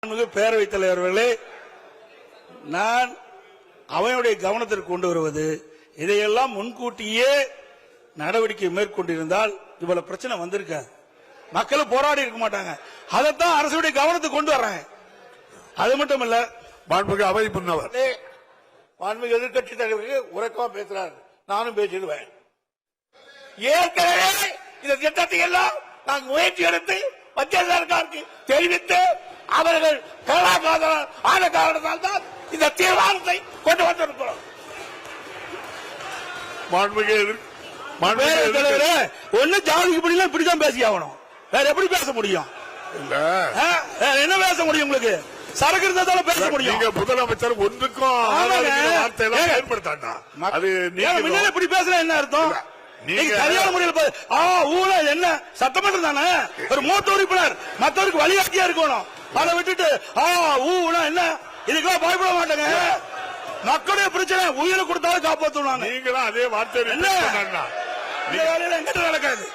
பேரவைத் தலைவர்களே, நான் அவையுடைய கவனத்திற்கு கொண்டு வருவது, இதையெல்லாம் முன்கூட்டியே நடவடிக்கை மேற்கொண்டிருந்தால் இவ்வளவு பிரச்சனை வந்திருக்காது. மக்கள் போராடி இருக்க மாட்டாங்க. அதைத்தான் அரசுடைய கவனத்துக்கு கொண்டு வர்றாங்க. அது மட்டும் இல்ல, மாண்புமிகு அவை முன்னவர் மாண்புமிகு எதிர்கட்சி தலைவருக்கு உறக்கமா பேசுறாரு, நானும் பேசிடுவேன். ஏற்கனவே இந்த திட்டத்தை எல்லாம் நாங்கள் முயற்சி எடுத்து மத்திய சர்க்காருக்கு தெரிவித்து அவர்கள் ஆன காரணத்தால் தான் இந்த தீர்மானத்தை கொண்டு வந்திருக்கிறோம். ஒன்னு ஜாதிக்கு படிக்கலாம், இப்படிதான் பேசி ஆகணும். வேற எப்படி பேச முடியும்? என்ன பேச முடியும்? உங்களுக்கு சரக்கு இருந்தாலும் பேச முடியும். நீங்க முதலமைச்சர் ஒன்றுக்கும் வார்த்தையெல்லாம் ஏற்படுத்தாண்டா. அது நீங்க இப்படி பேசுற என்ன அர்த்தம்? நீங்க சரியான முறையில் ஊழல் என்ன சட்டமன்றம் தானே, ஒரு மூத்த உறுப்பினர் மற்றவருக்கு வழிகாட்டியா இருக்கணும். அதை விட்டுட்டு ஊழல் என்ன, இதுக்கெல்லாம் பயப்பட மாட்டாங்க. மக்களுடைய பிரச்சனை உயிரை கொடுத்தாலும் காப்பாற்றணும். நீங்களும் அதே வார்த்தை என்ன நடக்காது.